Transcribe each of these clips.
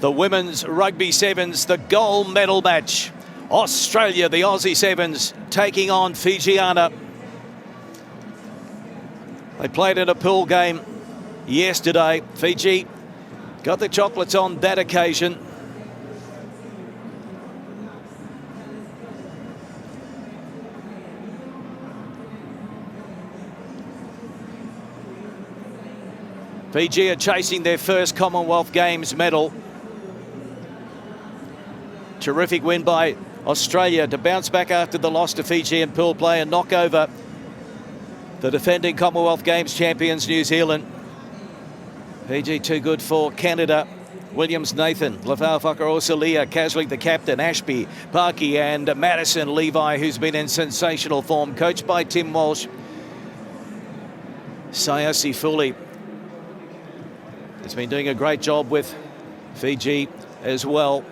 The women's rugby sevens, the gold medal match. Australia, the Aussie Sevens, taking on Fijiana. They played in a pool game yesterday. Fiji got the chocolates on that occasion. Fiji are chasing their first Commonwealth Games medal. Terrific win by Australia to bounce back after the loss to Fiji in pool play and knock over the defending Commonwealth Games champions, New Zealand. Fiji too good for Canada. Williams, Nathan, Lafau-Whakarosalia, Caslick, the captain, Ashby, Parky and Madison Levi, who's been in sensational form, coached by Tim Walsh. Sayasi Fuli has been doing a great job with Fiji as well.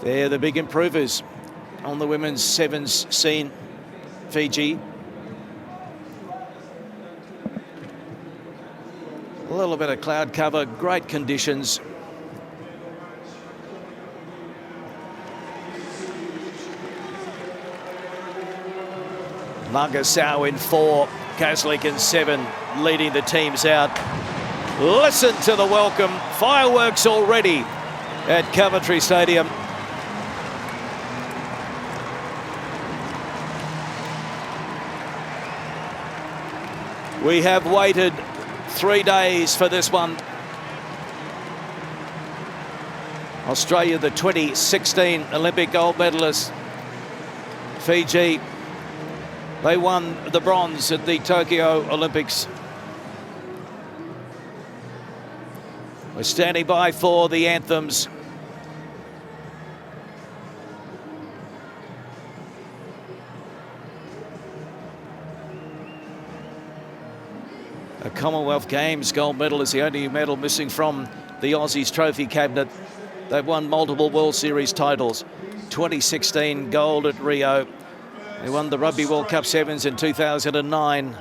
They're the big improvers on the women's sevens scene, Fiji. A little bit of cloud cover, great conditions. Langasau in 4, Caslick in 7, leading the teams out. Listen to the welcome, fireworks already at Coventry Stadium. We have waited 3 days for this one. Australia, the 2016 Olympic gold medalists. Fiji, they won the bronze at the Tokyo Olympics. We're standing by for the anthems. A Commonwealth Games gold medal is the only medal missing from the Aussies trophy cabinet. They've won multiple World Series titles. 2016 gold at Rio. They won the Rugby World Cup Sevens in 2009.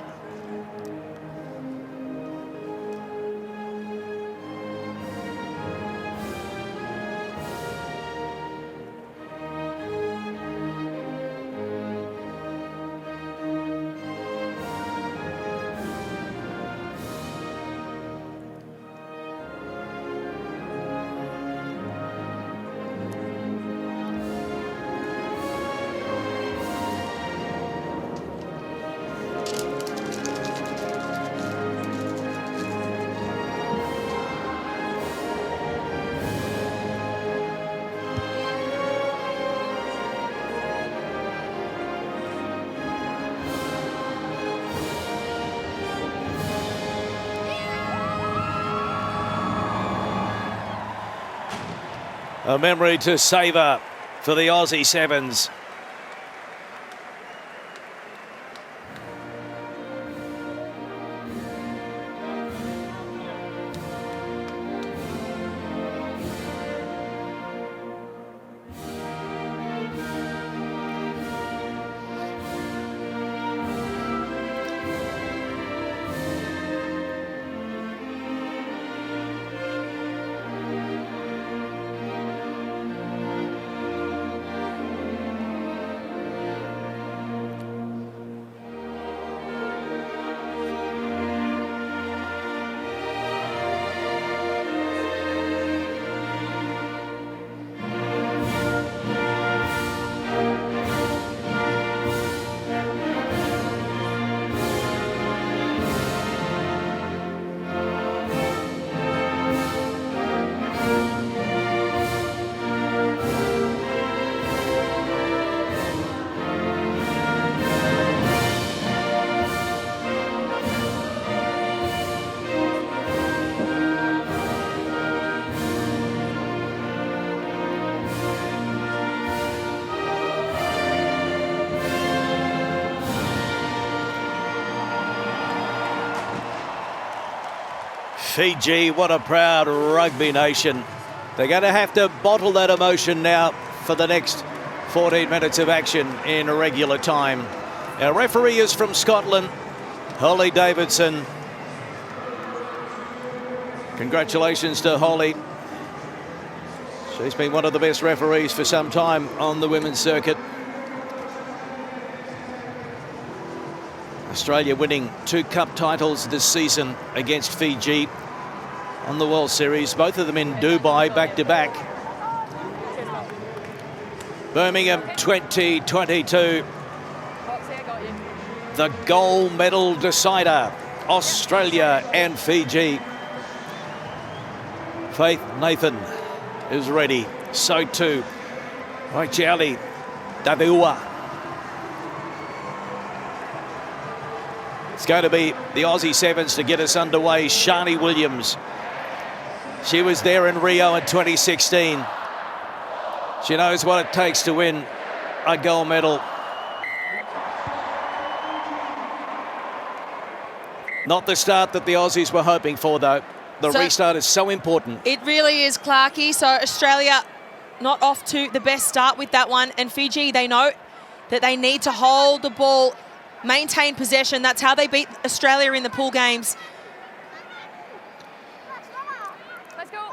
A memory to savour for the Aussie Sevens. Fiji, what a proud rugby nation. They're going to have to bottle that emotion now for the next 14 minutes of action in regular time. Our referee is from Scotland, Holly Davidson. Congratulations to Holly. She's been one of the best referees for some time on the women's circuit. Australia winning 2 cup titles this season against Fiji on the World Series, both of them in Dubai back-to-back. Birmingham 2022. The gold medal decider, Australia and Fiji. Faith Nathan is ready. So too, Racheli Daviua. It's going to be the Aussie Sevens to get us underway. Shani Williams. She was there in Rio in 2016. She knows what it takes to win a gold medal. Not the start that the Aussies were hoping for, though. The restart is so important. It really is, Clarkie. So Australia not off to the best start with that one. And Fiji, they know that they need to hold the ball, maintain possession. That's how they beat Australia in the pool games.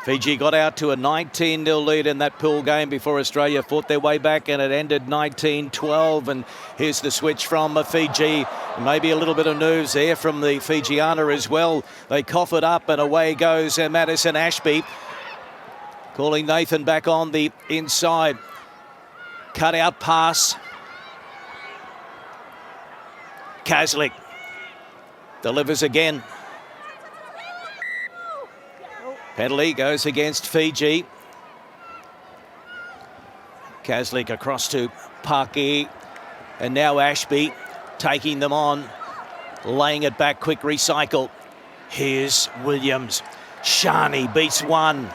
Fiji got out to a 19-0 lead in that pool game before Australia fought their way back, and it ended 19-12. And here's the switch from Fiji. Maybe a little bit of nerves there from the Fijiana as well. They cough it up, and away goes Madison Ashby. Calling Nathan back on the inside. Cut out pass. Kaslik delivers again. Penalty goes against Fiji. Kaslik across to Parky. And now Ashby taking them on. Laying it back, quick recycle. Here's Williams. Shani beats one.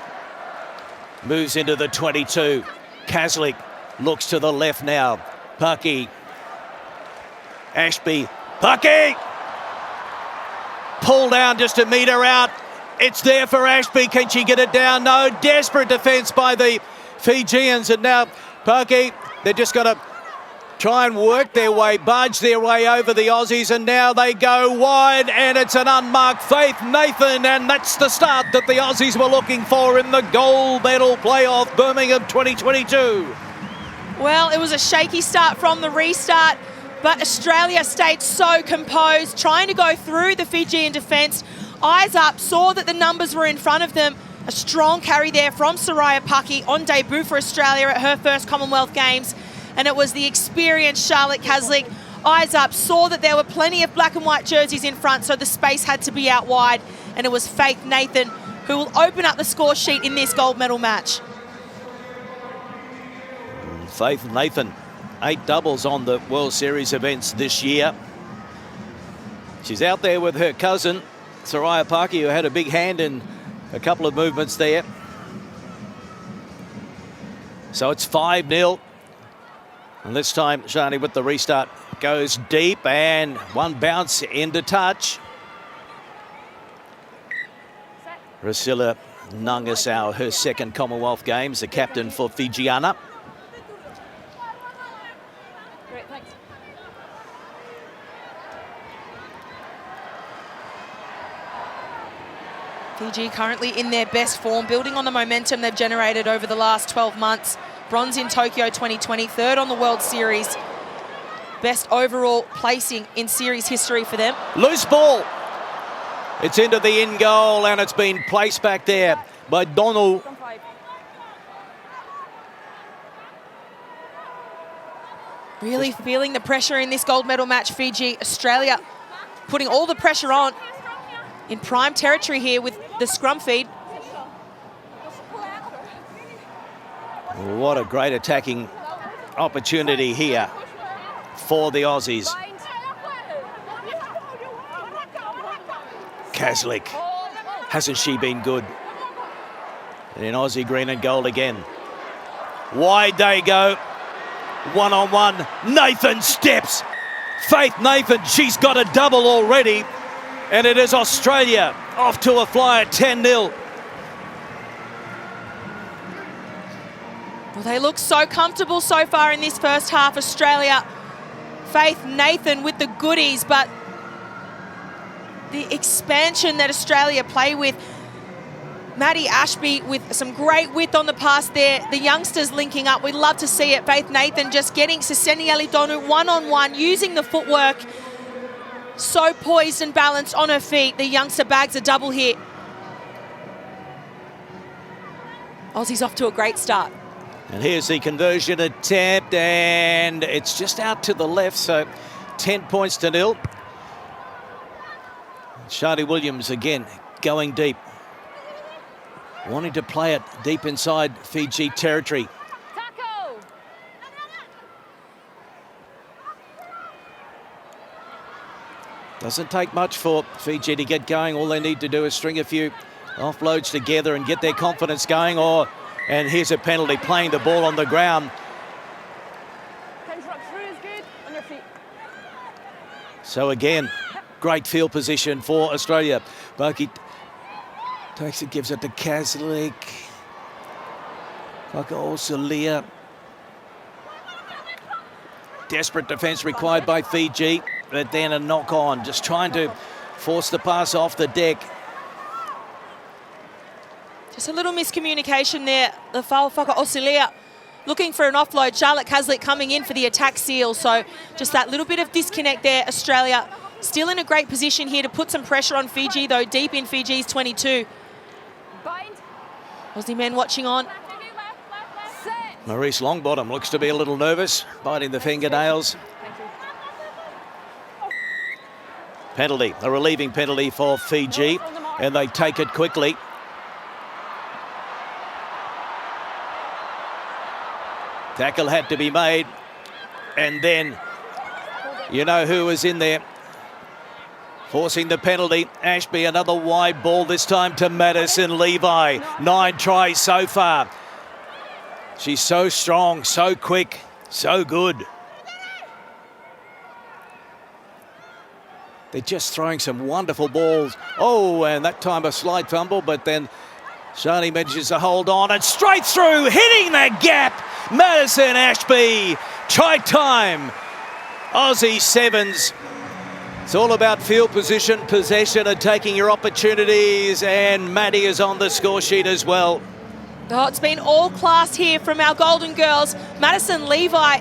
Moves into the 22. Kaslik looks to the left now. Parky. Ashby. Parky! Pull down just a metre out. It's there for Ashby. Can she get it down? No. Desperate defence by the Fijians. And now Parky, they're just going to try and work their way, barge their way over the Aussies. And now they go wide, and it's an unmarked Faith Nathan. And that's the start that the Aussies were looking for in the gold medal playoff, Birmingham 2022. Well, it was a shaky start from the restart, but Australia stayed so composed, trying to go through the Fijian defence. Eyes up, saw that the numbers were in front of them. A strong carry there from Soraya Paki on debut for Australia at her first Commonwealth Games. And it was the experienced Charlotte Kaslik. Eyes up, saw that there were plenty of black and white jerseys in front, so the space had to be out wide. And it was Faith Nathan who will open up the score sheet in this gold medal match. Faith Nathan, 8 doubles on the World Series events this year. She's out there with her cousin, Soraya Parky, who had a big hand in a couple of movements there. So it's 5-0. And this time, Shani with the restart goes deep, and one bounce into touch. Priscilla Nangasau, her second Commonwealth Games, the captain for Fijiana. Fiji currently in their best form, building on the momentum they've generated over the last 12 months. Bronze in Tokyo 2020, third on the World Series. Best overall placing in series history for them. Loose ball. It's into the in goal, and it's been placed back there by Donald. Really feeling the pressure in this gold medal match, Fiji. Australia putting all the pressure on. In prime territory here with the scrum feed. What a great attacking opportunity here for the Aussies. Kaslik, hasn't she been good? And in Aussie green and gold again. Wide they go. One-on-one. Nathan steps. Faith Nathan, she's got a double already. And it is Australia off to a fly at 10-0. Well, they look so comfortable so far in this first half. Australia, Faith Nathan with the goodies, but the expansion that Australia play with, Maddie Ashby with some great width on the pass there. The youngsters linking up. We'd love to see it. Faith Nathan just getting Siseni Alidonu one-on-one, using the footwork. So poised and balanced on her feet. The youngster bags a double hit. Aussie's off to a great start. And here's the conversion attempt, and it's just out to the left, so 10 points to 0. Shadi Williams again going deep, wanting to play it deep inside Fiji territory. Doesn't take much for Fiji to get going. All they need to do is string a few offloads together and get their confidence going. And here's a penalty, playing the ball on the ground. So again, great field position for Australia. Boki takes it, gives it to Kaslik. Wakaosalia. Desperate defence required by Fiji, but then a knock on, just trying to force the pass off the deck. Just a little miscommunication there. The Wakaosalia looking for an offload. Charlotte Kaslik coming in for the attack seal. So just that little bit of disconnect there. Australia still in a great position here to put some pressure on Fiji, though, deep in Fiji's 22. Aussie men watching on. Maurice Longbottom looks to be a little nervous, biting the fingernails. Penalty, a relieving penalty for Fiji, and they take it quickly. Tackle had to be made, and then you know who was in there forcing the penalty. Ashby, another wide ball, this time to Madison Levi. 9 tries so far. She's so strong, so quick, so good. They're just throwing some wonderful balls. Oh, and that time a slight fumble, but then Shani manages to hold on and straight through, hitting that gap. Madison Ashby, try time. Aussie Sevens. It's all about field position, possession, and taking your opportunities. And Maddie is on the score sheet as well. Oh, it's been all class here from our Golden Girls. Madison Levi.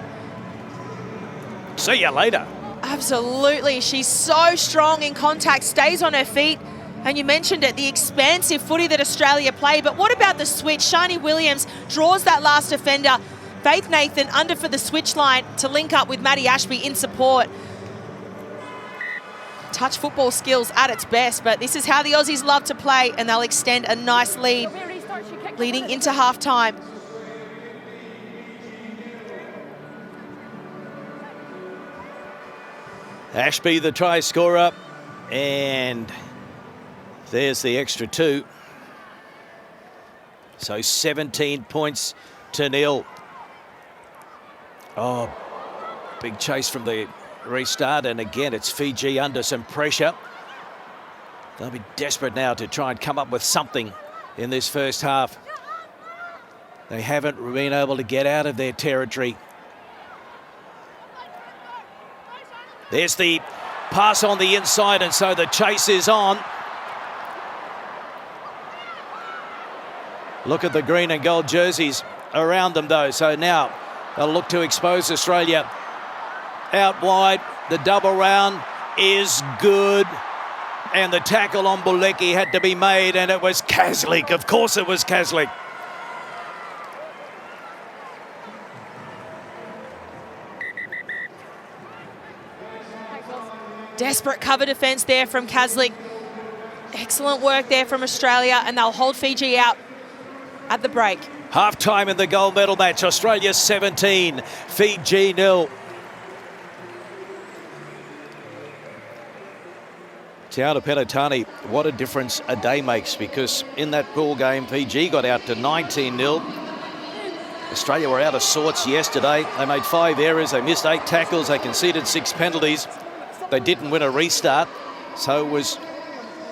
See you later. Absolutely. She's so strong in contact, stays on her feet. And you mentioned it, the expansive footy that Australia play. But what about the switch? Shani Williams draws that last defender. Faith Nathan under for the switch line to link up with Maddie Ashby in support. Touch football skills at its best, but this is how the Aussies love to play, and they'll extend a nice lead leading into half-time. Ashby, the try scorer, and there's the extra 2. So 17 points to 0. Oh, big chase from the restart, and again it's Fiji under some pressure. They'll be desperate now to try and come up with something in this first half. They haven't been able to get out of their territory. There's the pass on the inside, and so the chase is on. Look at the green and gold jerseys around them, though. So now they'll look to expose Australia. Out wide, the double round is good. And the tackle on Bulecki had to be made, and it was Kaslik. Of course it was Kaslik. Desperate cover defence there from Kaslik. Excellent work there from Australia, and they'll hold Fiji out at the break. Half-time in the gold medal match. Australia 17, Fiji 0. Tiana Penatani, what a difference a day makes, because in that pool game, Fiji got out to 19-0. Australia were out of sorts yesterday. They made 5 errors, they missed 8 tackles, they conceded 6 penalties. They didn't win a restart, so it was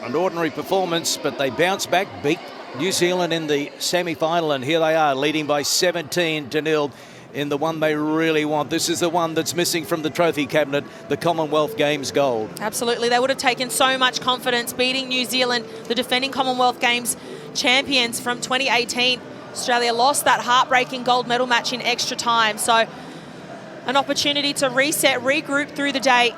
an ordinary performance, but they bounced back, beat New Zealand in the semi-final, and here they are leading by 17-0 in the one they really want. This is the one that's missing from the trophy cabinet, the Commonwealth Games gold. Absolutely, they would have taken so much confidence beating New Zealand, the defending Commonwealth Games champions from 2018. Australia lost that heartbreaking gold medal match in extra time. So an opportunity to reset, regroup through the day.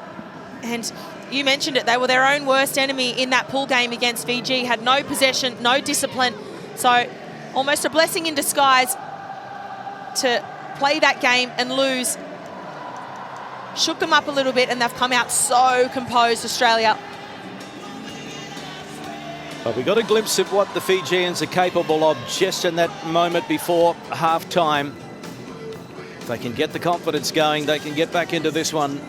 And you mentioned it, they were their own worst enemy in that pool game against Fiji, had no possession, no discipline. So almost a blessing in disguise to play that game and lose. Shook them up a little bit, and they've come out so composed, Australia. But we got a glimpse of what the Fijians are capable of just in that moment before half-time. If they can get the confidence going, they can get back into this one.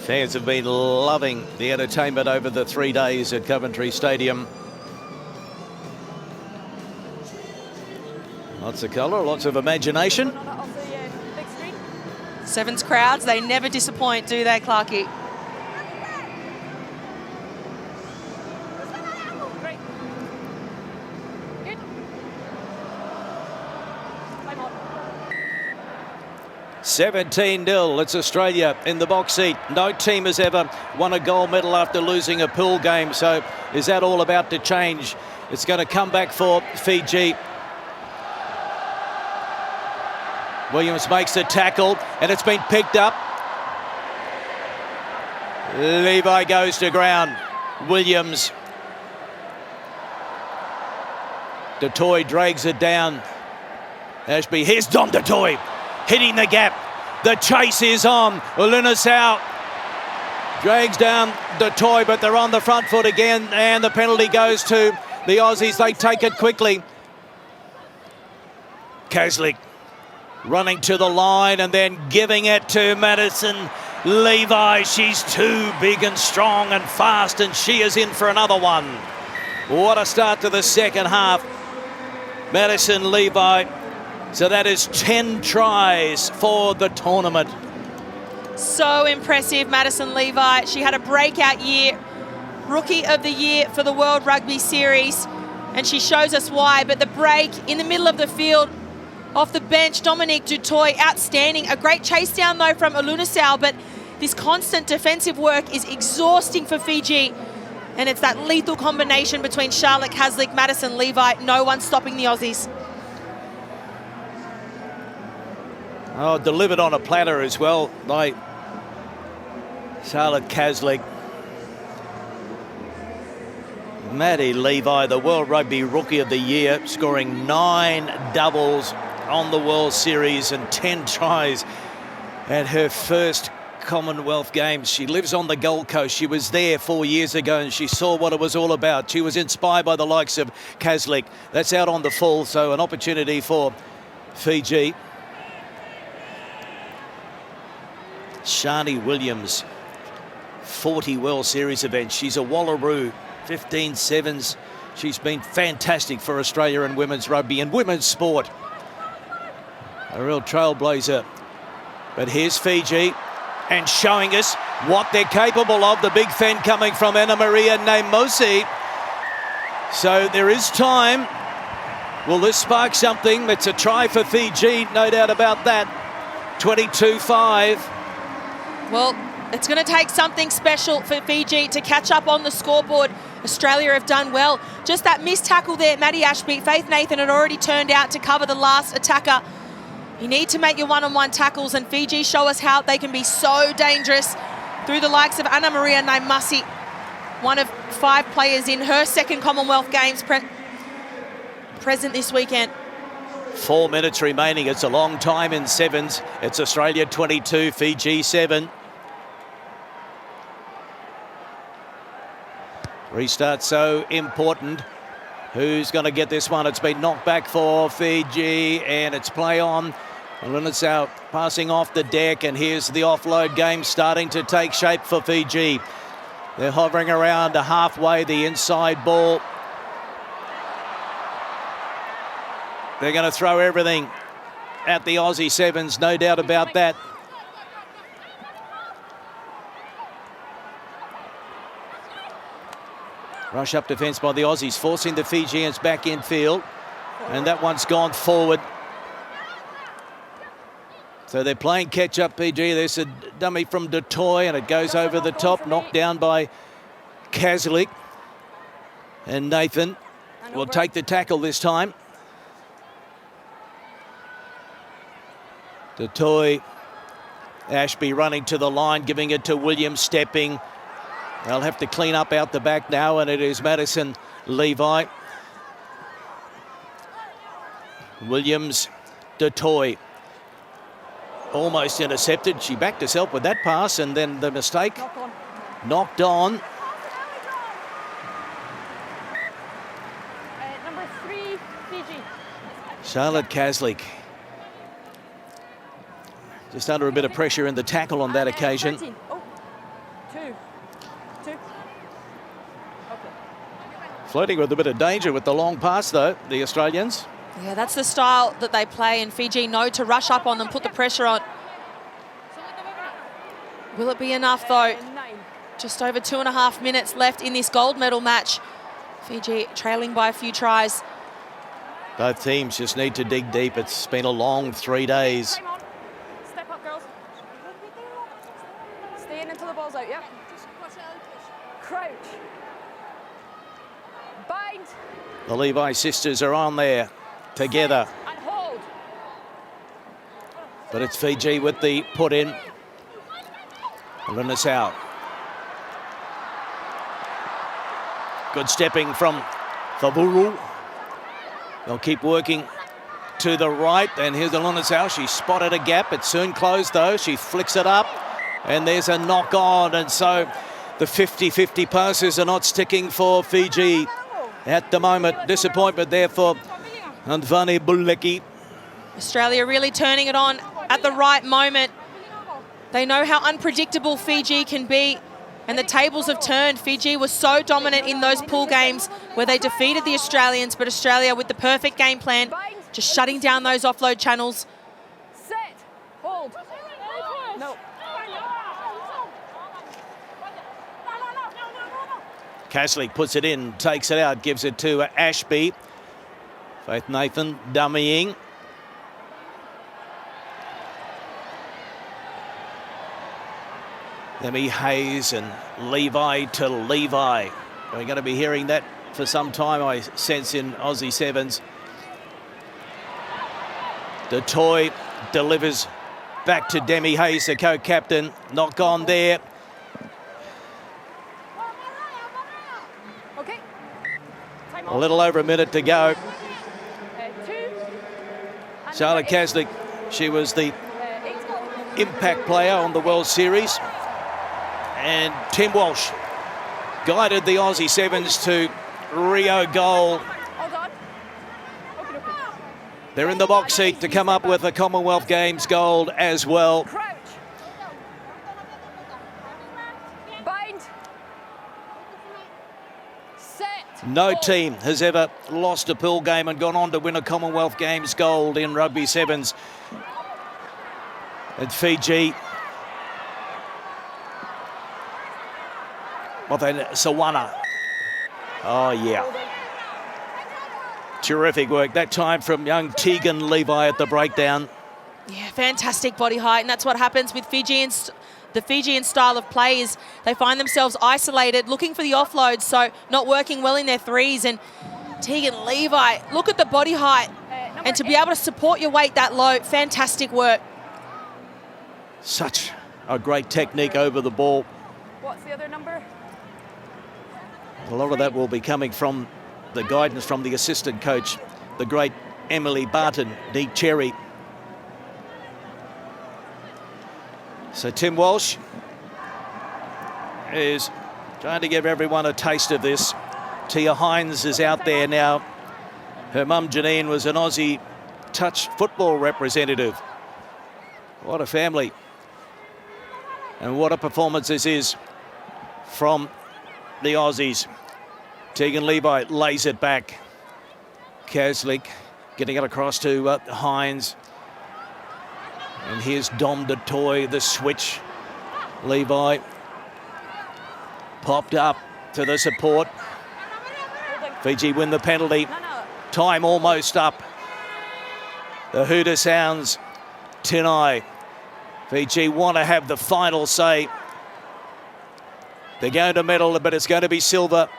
Fans have been loving the entertainment over the 3 days at Coventry Stadium. Lots of colour, lots of imagination. Sevens crowds, they never disappoint, do they, Clarkie? Great. Good. 17-0, it's Australia in the box seat. No team has ever won a gold medal after losing a pool game, so is that all about to change? It's going to come back for Fiji. Williams makes the tackle, and it's been picked up. Levi goes to ground. Williams. Dutoy drags it down. Ashby, here's Dom Dutoy, hitting the gap. The chase is on. Lunasau drags down Dutoy, but they're on the front foot again, and the penalty goes to the Aussies. They take it quickly. Kaslik running to the line and then giving it to Madison Levi. She's too big and strong and fast, and she is in for another one. What a start to the second half. Madison Levi. So that is 10 tries for the tournament. So impressive, Madison Levi. She had a breakout year, Rookie of the Year for the World Rugby Series, and she shows us why. But the break in the middle of the field, off the bench, Dominique Dutoy, outstanding. A great chase down, though, from Lunasau, but this constant defensive work is exhausting for Fiji. And it's that lethal combination between Charlotte Kaslik, Madison Levi. No one stopping the Aussies. Oh, delivered on a platter as well by Charlotte Kaslik. Maddie Levi, the World Rugby Rookie of the Year, scoring 9 doubles on the World Series and 10 tries at her first Commonwealth Games. She lives on the Gold Coast. She was there 4 years ago and she saw what it was all about. She was inspired by the likes of Kaslik. That's out on the full, so an opportunity for Fiji. Shani Williams, 40 World Series events. She's a Wallaroo, 15 sevens. She's been fantastic for Australia in women's rugby and women's sport. A real trailblazer. But here's Fiji, and showing us what they're capable of. The big fend coming from Anna Maria Namosi. So there is time. Will this spark something? It's a try for Fiji, no doubt about that. 22-5. Well, it's going to take something special for Fiji to catch up on the scoreboard. Australia have done well. Just that missed tackle there, Maddie Ashby. Faith Nathan had already turned out to cover the last attacker. You need to make your one-on-one tackles, and Fiji show us how they can be so dangerous through the likes of Anna Maria Naimasi, one of 5 players in her second Commonwealth Games present this weekend. 4 minutes remaining. It's a long time in sevens. It's Australia 22, Fiji 7. Restart so important. Who's going to get this one? It's been knocked back for Fiji, and it's play on. Lunasau passing off the deck, and here's the offload game starting to take shape for Fiji. They're hovering around halfway, the inside ball. They're going to throw everything at the Aussie Sevens, no doubt about that. Rush up defence by the Aussies, forcing the Fijians back in field. And that one's gone forward. So they're playing catch-up, PG. There's a dummy from Detoy, and it goes over the top, knocked down by Kaslik. And Nathan will take the tackle this time. Detoy, Ashby running to the line, giving it to Williams, stepping. They'll have to clean up out the back now, and it is Madison Levi. Williams, Detoy. Almost intercepted. She backed herself with that pass, and then the mistake. Knocked on. Number 3, Fiji. Charlotte Kaslik. Just under a bit of pressure in the tackle on that occasion. 13. Oh, 2. Okay. Flirting with a bit of danger with the long pass, though, the Australians. Yeah, that's the style that they play, and Fiji know to rush up on them, put the pressure on. Will it be enough, though? 9. Just over 2.5 minutes left in this gold medal match. Fiji trailing by a few tries. Both teams just need to dig deep. It's been a long 3 days. Step up, girls. Stay in until the ball's out, yep. Crouch. Bind. The Levi sisters are on there together. And hold. But it's Fiji with the put in. Linus out. Good stepping from Favuru. They'll keep working to the right. And here's the Linus out. She spotted a gap. It's soon closed, though. She flicks it up. And there's a knock on. And so the 50-50 passes are not sticking for Fiji at the moment. Disappointment there for Andvani Bulecki. Australia really turning it on at the right moment. They know how unpredictable Fiji can be, and the tables have turned. Fiji was so dominant in those pool games where they defeated the Australians, but Australia with the perfect game plan, just shutting down those offload channels. Set. Hold. No. Kaslik puts it in, takes it out, gives it to Ashby. Faith Nathan dummying. Demi Hayes and Levi to Levi. We're going to be hearing that for some time, I sense, in Aussie Sevens. Detoy delivers back to Demi Hayes, the co-captain. Knock on there. Okay. Time A little over a minute to go. 2. Charlotte Kaslik, she was the 8. impact player on the World Series. And Tim Walsh guided the Aussie Sevens to Rio goal. Hold on. Okay. They're in the box seat to come up with a Commonwealth Games gold as well. Crouch. Bind. Set. No team has ever lost a pool game and gone on to win a Commonwealth Games gold in Rugby Sevens. And Fiji, well then, Sawana. Oh yeah. Terrific work that time from young Tegan Levi at the breakdown. Yeah, fantastic body height, and that's what happens with Fijians. The Fijian style of play is they find themselves isolated, looking for the offloads, so not working well in their threes. And Tegan Levi, look at the body height, and to be able to support your weight that low, fantastic work. Such a great technique over the ball. What's the other number? A lot of that will be coming from the guidance from the assistant coach, the great Emily Barton, Dee Cherry. So Tim Walsh is trying to give everyone a taste of this. Tia Hines is out there now. Her mum Janine was an Aussie touch football representative. What a family. And what a performance this is from the Aussies. Tegan Levi lays it back. Kaslik getting it across to Hines. And here's Dom Detoy, the switch. Levi popped up to the support. Fiji win the penalty. Time almost up. The hooter sounds. Tinai Fiji want to have the final say. They're going to medal, but it's going to be silver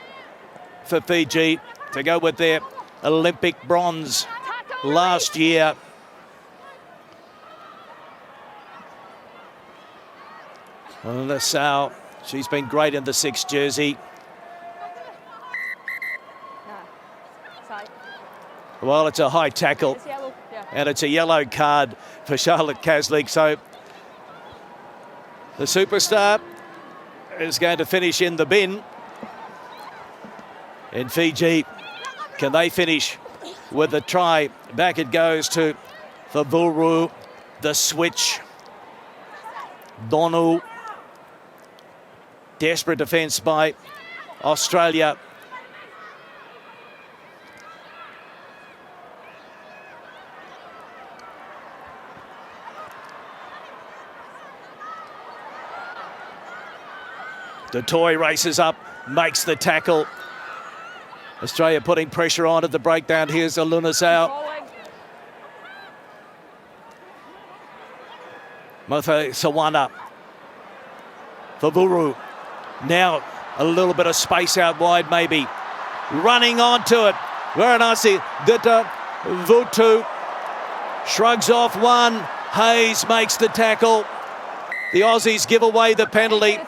for Fiji to go with their Olympic bronze last year. Lasau, she's been great in the 6 jersey. Well, it's a high tackle, and it's a yellow card for Charlotte Caslick. So the superstar is going to finish in the bin. In Fiji, can they finish with a try? Back it goes to Favuru, the switch. Donu. Desperate defence by Australia. Detoy races up, makes the tackle. Australia putting pressure on at the breakdown. Here's Alunasau. Mothe Sawana. Favuru. Now a little bit of space out wide maybe. Running onto it. Varanasi Dita Vutu shrugs off one. Hayes makes the tackle. The Aussies give away the penalty.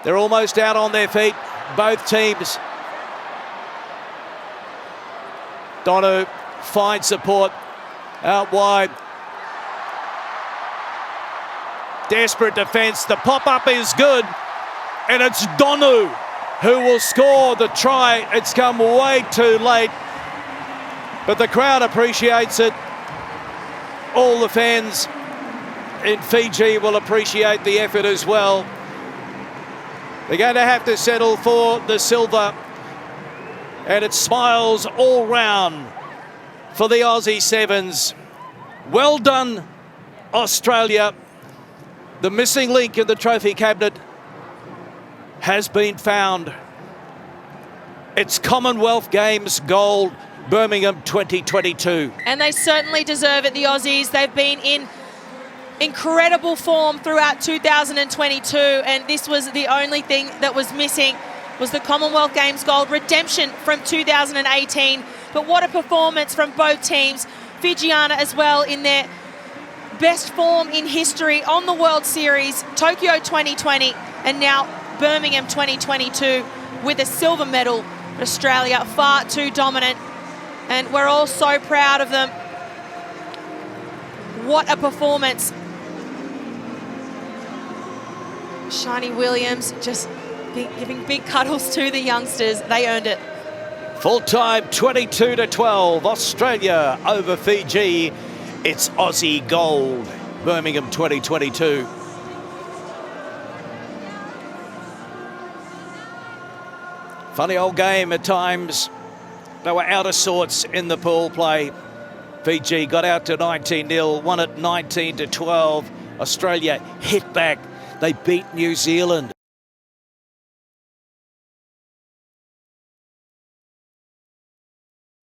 They're almost out on their feet, both teams. Donu finds support out wide. Desperate defence. The pop-up is good. And it's Donu who will score the try. It's come way too late. But the crowd appreciates it. All the fans in Fiji will appreciate the effort as well. They're going to have to settle for the silver. And it's smiles all round for the Aussie Sevens. Well done, Australia. The missing link in the trophy cabinet has been found. It's Commonwealth Games gold, Birmingham 2022. And they certainly deserve it, the Aussies. They've been in incredible form throughout 2022, and this was the only thing that was missing, was the Commonwealth Games gold, redemption from 2018. But what a performance from both teams. Fijiana as well in their best form in history on the World Series, Tokyo 2020, and now Birmingham 2022 with a silver medal. Australia far too dominant, and we're all so proud of them. What a performance. Shani Williams just giving big cuddles to the youngsters. They earned it. Full time 22-12, Australia over Fiji. It's Aussie gold, Birmingham 2022. Funny old game at times. They were out of sorts in the pool play. Fiji got out to 19-0, won it 19-12. Australia hit back. They beat New Zealand